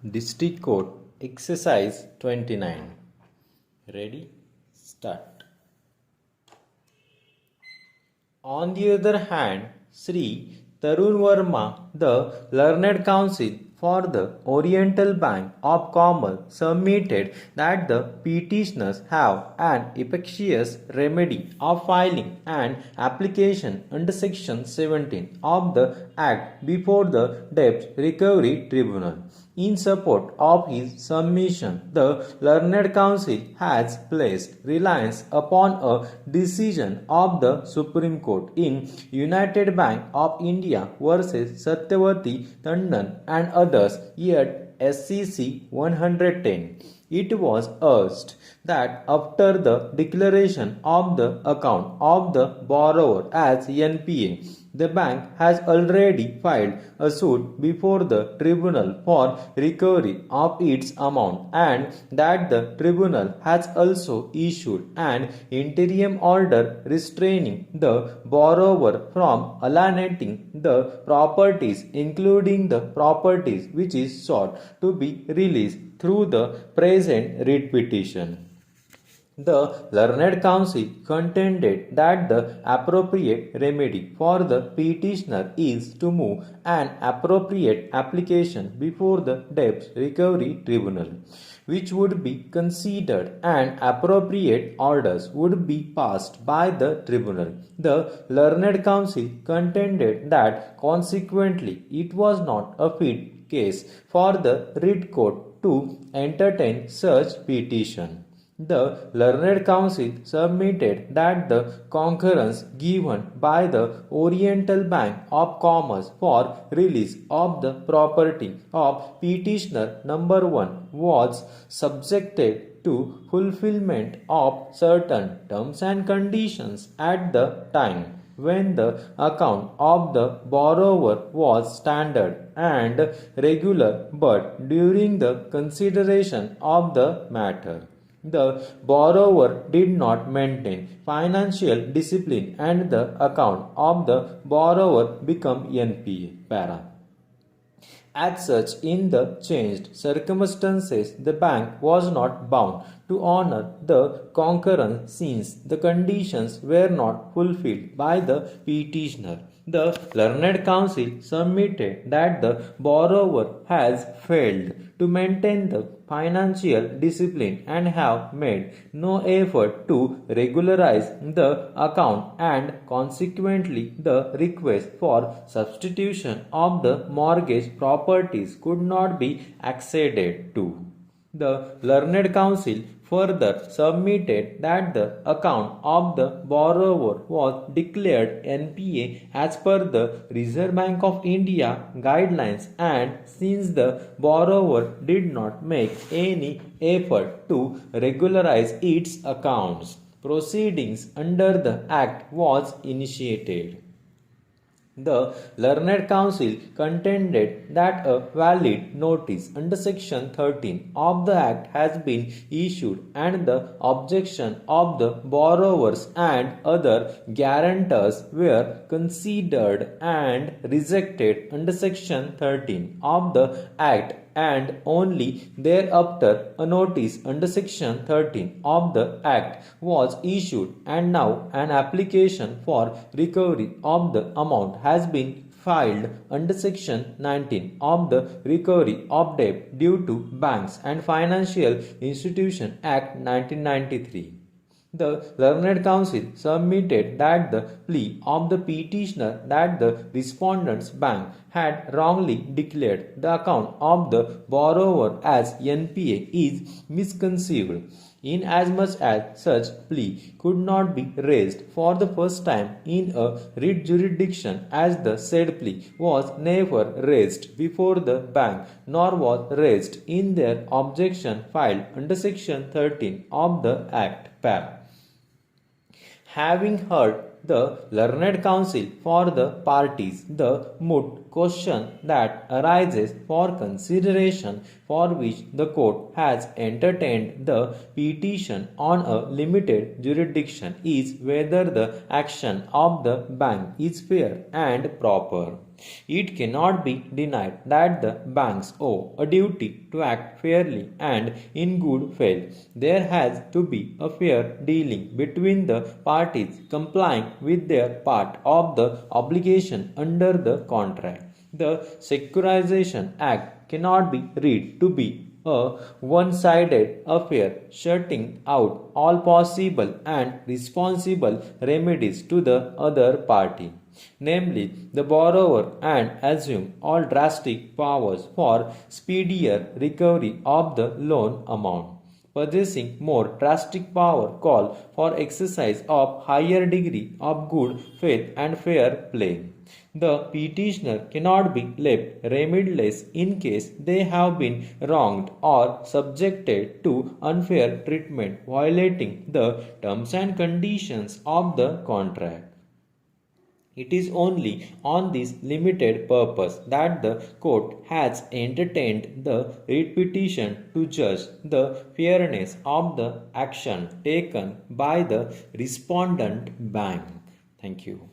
District Court Exercise 29. Ready? Start. On the other hand, Sri Tarun Verma, the Learned Counsel for the Oriental Bank of Commerce, submitted that the petitioners have an efficacious remedy of filing an application under Section 17 of the Act before the Debt Recovery Tribunal. In support of his submission, the Learned Counsel has placed reliance upon a decision of the Supreme Court in United Bank of India versus Satyavati Tandon and others, yet SCC 110. It was urged that after the declaration of the account of the borrower as NPA, the bank has already filed a suit before the tribunal for recovery of its amount, and that the tribunal has also issued an interim order restraining the borrower from alienating the properties, including the properties which is sought to be released through the present writ petition. The Learned Counsel contended that the appropriate remedy for the petitioner is to move an appropriate application before the Debt Recovery Tribunal, which would be considered, and appropriate orders would be passed by the tribunal. The Learned Counsel contended that consequently it was not a fit case for the writ court to entertain such petition. The Learned Counsel submitted that the concurrence given by the Oriental Bank of Commerce for release of the property of petitioner number 1 was subjected to fulfillment of certain terms and conditions at the time when the account of the borrower was standard and regular, but during the consideration of the matter, the borrower did not maintain financial discipline and the account of the borrower became NPA. Para. As such, in the changed circumstances, the bank was not bound to honor the concurrence since the conditions were not fulfilled by the petitioner. The Learned Counsel submitted that the borrower has failed to maintain the financial discipline and have made no effort to regularize the account, and consequently the request for substitution of the mortgage properties could not be acceded to. The Learned Counsel further submitted that the account of the borrower was declared NPA as per the Reserve Bank of India guidelines, and since the borrower did not make any effort to regularize its accounts, proceedings under the Act was initiated. The Learned Counsel contended that a valid notice under Section 13 of the Act has been issued, and the objection of the borrowers and other guarantors were considered and rejected under Section 13 of the Act, and only thereafter a notice under Section 13 of the Act was issued, and now an application for recovery of the amount has been filed under Section 19 of the Recovery of Debt Due to Banks and Financial Institutions Act 1993. The Learned Counsel submitted that the plea of the petitioner that the respondent's bank had wrongly declared the account of the borrower as NPA is misconceived, inasmuch as such plea could not be raised for the first time in a writ jurisdiction, as the said plea was never raised before the bank nor was raised in their objection filed under Section 13 of the Act. Par. Having heard the Learned Counsel for the parties, the moot question that arises for consideration for which the court has entertained the petition on a limited jurisdiction is whether the action of the bank is fair and proper. It cannot be denied that the banks owe a duty to act fairly and in good faith. There has to be a fair dealing between the parties complying with their part of the obligation under the contract. The Securitization Act cannot be read to be a one sided affair, shutting out all possible and responsible remedies to the other party, namely the borrower, and assume all drastic powers for speedier recovery of the loan amount. Possessing more drastic power call for exercise of higher degree of good faith and fair play. The petitioner cannot be left remediless in case they have been wronged or subjected to unfair treatment violating the terms and conditions of the contract. It is only on this limited purpose that the court has entertained the writ petition to judge the fairness of the action taken by the respondent bank. Thank you.